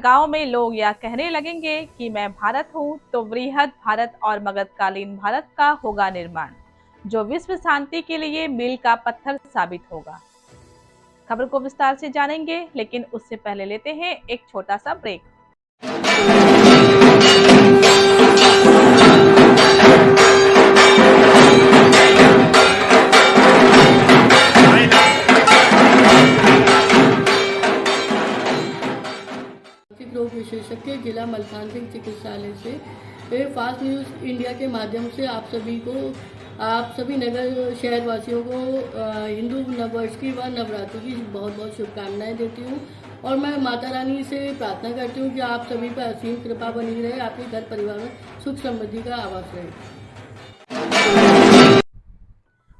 गांव में लोग यह कहने लगेंगे कि मैं भारत हूं, तो वृहद भारत और मगधकालीन भारत का होगा निर्माण, जो विश्व शांति के लिए मील का पत्थर साबित होगा। खबर को विस्तार से जानेंगे, लेकिन उससे पहले लेते हैं एक छोटा सा ब्रेक। रोग विशेषज्ञ जिला मलखान सिंह चिकित्सालय से फास्ट न्यूज़ इंडिया के माध्यम से आप सभी नगर शहरवासियों को हिंदू नववर्ष की व नवरात्रि की बहुत बहुत शुभकामनाएं देती हूँ। और मैं माता रानी से प्रार्थना करती हूँ कि आप सभी पर असीम कृपा बनी रहे, आपके घर परिवार में सुख समृद्धि का आवास रहे।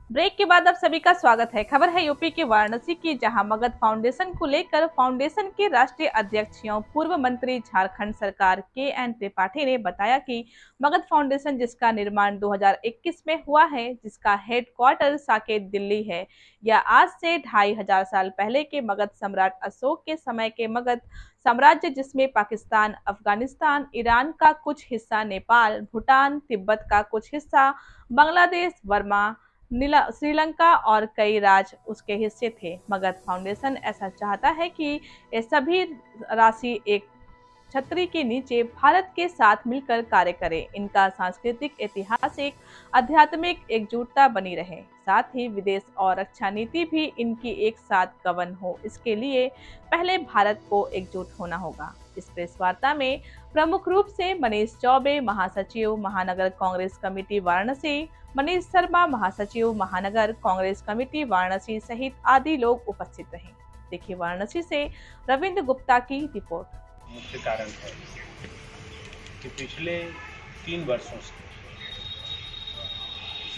ब्रेक के बाद आप सभी का स्वागत है। खबर है यूपी के वाराणसी की, जहां मगध फाउंडेशन को लेकर फाउंडेशन के राष्ट्रीय अध्यक्ष एवं पूर्व मंत्री झारखंड सरकार KN त्रिपाठी ने बताया कि मगध फाउंडेशन, जिसका निर्माण 2021 में हुआ है, जिसका हेडक्वार्टर साकेत दिल्ली है, यह आज से 2500 साल पहले के मगध सम्राट अशोक के समय के मगध साम्राज्य, जिसमें पाकिस्तान, अफगानिस्तान, ईरान का कुछ हिस्सा, नेपाल, भूटान, तिब्बत का कुछ हिस्सा, बांग्लादेश, बर्मा, श्रीलंका और कई राज्य उसके हिस्से थे। मगध फाउंडेशन ऐसा चाहता है कि ये सभी राशि एक छतरी के नीचे भारत के साथ मिलकर कार्य करे, इनका सांस्कृतिक, ऐतिहासिक, आध्यात्मिक एकजुटता बनी रहे, साथ ही विदेश और रक्षा नीति भी इनकी एक साथ गवर्न हो। इसके लिए पहले भारत को एकजुट होना होगा। इस प्रेस वार्ता में प्रमुख रूप से मनीष चौबे, महासचिव महानगर कांग्रेस कमेटी वाराणसी, मनीष शर्मा, महासचिव महानगर कांग्रेस कमेटी वाराणसी सहित आदि लोग उपस्थित रहे। देखिए वाराणसी से रविंद्र गुप्ता की रिपोर्ट। मुख्य कारण है कि पिछले 3 वर्षों से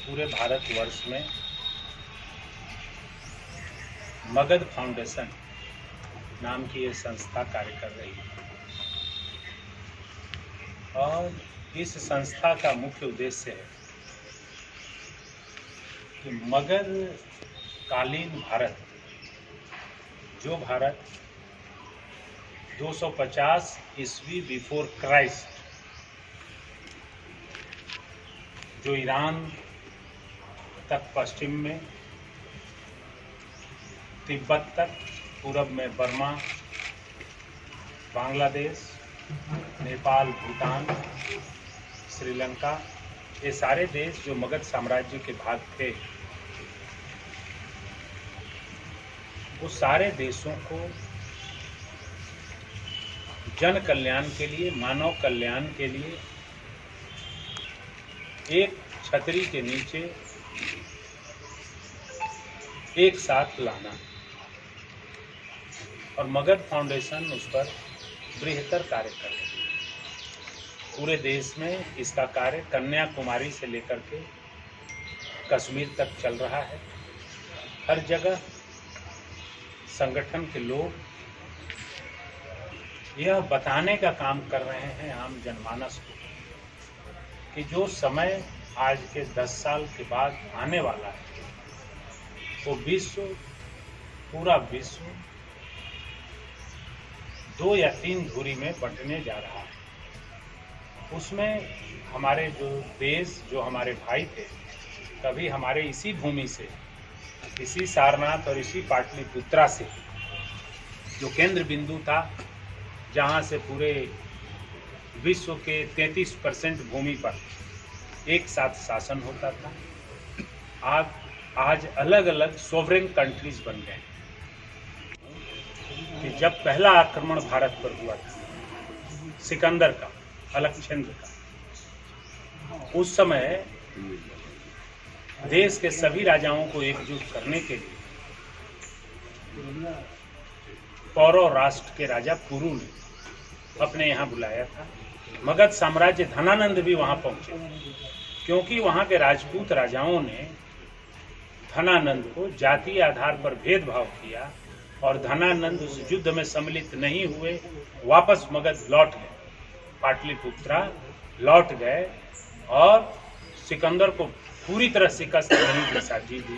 पूरे भारतवर्ष में मगध फाउंडेशन नाम की ये संस्था कार्य कर रही है और इस संस्था का मुख्य उद्देश्य है कि मगध कालीन भारत, जो भारत 250 ईस्वी बिफोर क्राइस्ट, जो ईरान तक पश्चिम में, तिब्बत तक पूरब में, बर्मा, बांग्लादेश, नेपाल, भूटान, श्रीलंका, ये सारे देश जो मगध साम्राज्य के भाग थे, वो सारे देशों को जन कल्याण के लिए, मानव कल्याण के लिए एक छतरी के नीचे एक साथ लाना, और मगध फाउंडेशन उस पर बृहत्तर कार्य कर रही है। पूरे देश में इसका कार्य कन्याकुमारी से लेकर के कश्मीर तक चल रहा है। हर जगह संगठन के लोग यह बताने का काम कर रहे हैं आम जनमानस को कि जो समय आज के 10 साल के बाद आने वाला है, वो पूरा विश्व 2 या 3 धुरी में बंटने जा रहा है। उसमें हमारे जो देश, जो हमारे भाई थे, कभी हमारे इसी भूमि से, इसी सारनाथ और इसी पाटलिपुत्रा से, जो केंद्र बिंदु था, जहाँ से पूरे विश्व के 33% भूमि पर एक साथ शासन होता था, आज अलग अलग सोवरेन कंट्रीज बन गए। कि जब पहला आक्रमण भारत पर हुआ था, सिकंदर का, अलकनंदा का, उस समय देश के सभी राजाओं को एकजुट करने के लिए पौरव राष्ट्र के राजा पुरु ने अपने यहाँ बुलाया था। मगध साम्राज्य धनानंद भी वहाँ पहुँचे, क्योंकि वहाँ के राजपूत राजाओं ने धनानंद को जातीय आधार पर भेदभाव किया और धनानंद उस युद्ध में सम्मिलित नहीं हुए, वापस मगध लौट गए, पाटलिपुत्रा लौट गए और सिकंदर को पूरी तरह शिकस्त नहीं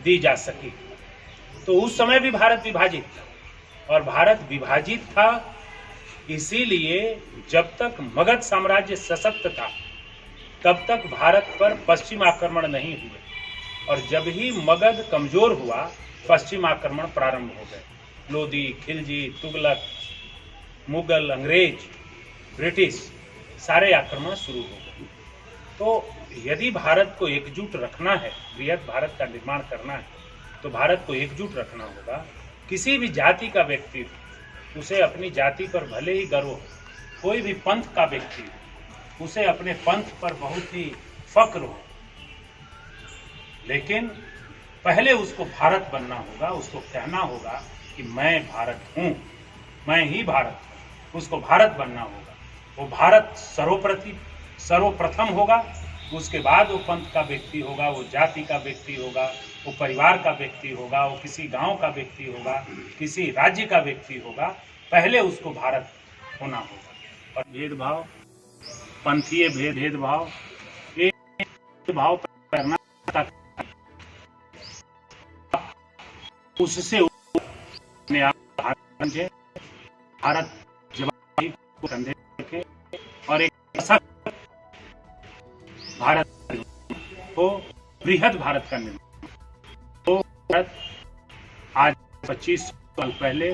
दी जा सकी। तो उस समय भी भारत विभाजित था, और भारत विभाजित था इसीलिए जब तक मगध साम्राज्य सशक्त था तब तक भारत पर पश्चिम आक्रमण नहीं हुए, और जब ही मगध कमजोर हुआ पश्चिम आक्रमण प्रारंभ हो गए। लोदी, खिलजी, तुगलक, मुगल, अंग्रेज, ब्रिटिश सारे आक्रमण शुरू हो गए। तो यदि भारत को एकजुट रखना है, बृहद भारत का निर्माण करना है, तो भारत को एकजुट रखना होगा। किसी भी जाति का व्यक्ति उसे अपनी जाति पर भले ही गर्व हो, कोई भी पंथ का व्यक्ति उसे अपने पंथ पर बहुत ही फक्र हो, लेकिन पहले उसको भारत बनना होगा। उसको कहना होगा कि मैं भारत हूँ, मैं ही भारत हूँ। उसको भारत बनना होगा। वो भारत सर्वप्रथम होगा, उसके बाद वो पंथ का व्यक्ति होगा, वो जाति का व्यक्ति होगा, वो परिवार का व्यक्ति होगा, वो किसी गांव का व्यक्ति होगा, किसी राज्य का व्यक्ति होगा। पहले उसको भारत होना होगा। और भेदभाव, पंथीय भेदभाव, ये भेदभाव करना, उससे अपने आप भारत जवाबदेही को कंधे रखे और एक सशक्त भारत को, बृहद भारत का निर्माण। तो भारत आज 25 साल पहले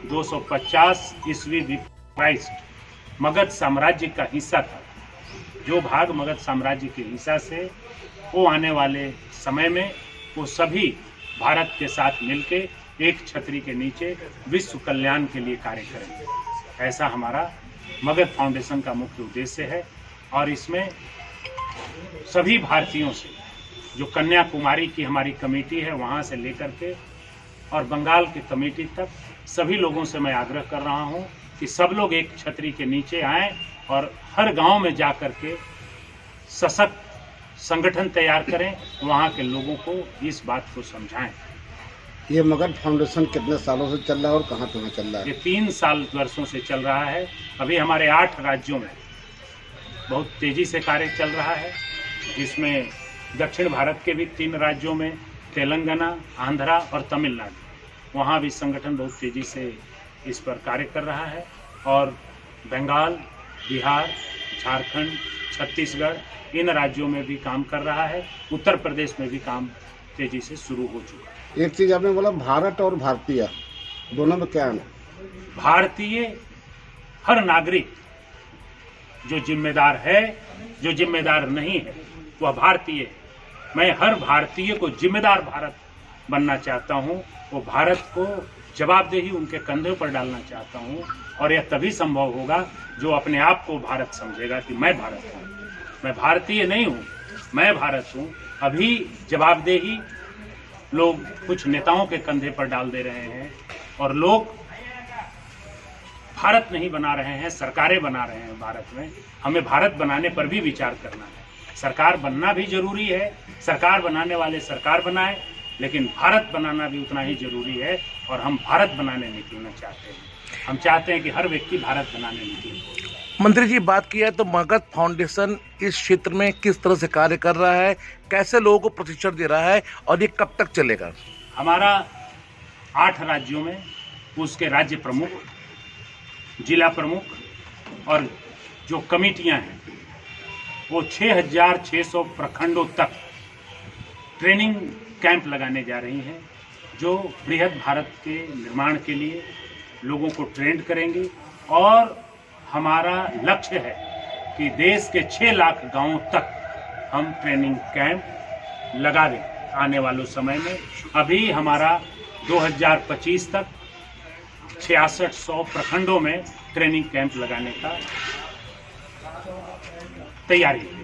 250 ईस्वी क्राइस्ट मगध साम्राज्य का हिस्सा था। जो भाग मगध साम्राज्य के हिस्सा से वो आने वाले समय में वो सभी भारत के साथ मिलके एक छतरी के नीचे विश्व कल्याण के लिए कार्य करेंगे। ऐसा हमारा मगध फाउंडेशन का मुख्य उद्देश्य है। और इसमें सभी भारतीयों से, जो कन्याकुमारी की हमारी कमेटी है वहाँ से लेकर के और बंगाल की कमेटी तक, सभी लोगों से मैं आग्रह कर रहा हूँ कि सब लोग एक छतरी के नीचे आएं और हर गांव में जा कर के सशक्त संगठन तैयार करें, वहाँ के लोगों को इस बात को समझाएं। ये मगध फाउंडेशन कितने सालों से चल रहा है और कहाँ चल रहा है? ये 3 साल वर्षों से चल रहा है। अभी हमारे 8 राज्यों में बहुत तेजी से कार्य चल रहा है, जिसमें दक्षिण भारत के भी 3 राज्यों में, तेलंगाना, आंध्रा और तमिलनाडु, वहाँ भी संगठन बहुत तेजी से इस पर कार्य कर रहा है। और बंगाल, बिहार, झारखंड, छत्तीसगढ़, इन राज्यों में भी काम कर रहा है। उत्तर प्रदेश में भी काम तेजी से शुरू हो चुका है। एक चीज आपने बोला भारत और भारतीय, दोनों में क्या है? भारतीय हर नागरिक जो जिम्मेदार है, जो जिम्मेदार नहीं है वह भारतीय है। मैं हर भारतीय को जिम्मेदार भारत बनना चाहता हूँ। वो भारत को जवाबदेही उनके कंधे पर डालना चाहता हूँ। और यह तभी संभव होगा जो अपने आप को भारत समझेगा कि मैं भारत हूँ, मैं भारतीय नहीं हूँ, मैं भारत हूँ। अभी जवाबदेही लोग कुछ नेताओं के कंधे पर डाल दे रहे हैं और लोग भारत नहीं बना रहे हैं, सरकारें बना रहे हैं भारत में। हमें भारत बनाने पर भी विचार करना है। सरकार बनना भी जरूरी है, सरकार बनाने वाले सरकार बनाए, लेकिन भारत बनाना भी उतना ही जरूरी है। और हम भारत बनाने निकलना चाहते हैं। हम चाहते हैं कि हर व्यक्ति भारत बनाने निकले। मंत्री जी, बात की है तो मगध फाउंडेशन इस क्षेत्र में किस तरह से कार्य कर रहा है, कैसे लोगों को प्रशिक्षण दे रहा है और ये कब तक चलेगा? हमारा 8 राज्यों में उसके राज्य प्रमुख, जिला प्रमुख और जो कमेटियां हैं वो 6600 प्रखंडों तक ट्रेनिंग कैंप लगाने जा रही हैं, जो बृहद भारत के निर्माण के लिए लोगों को ट्रेंड करेंगे। और हमारा लक्ष्य है कि देश के 6 लाख गांवों तक हम ट्रेनिंग कैंप लगा दें आने वाले समय में। अभी हमारा 2025 तक 6600 प्रखंडों में ट्रेनिंग कैंप लगाने का तैयारी है।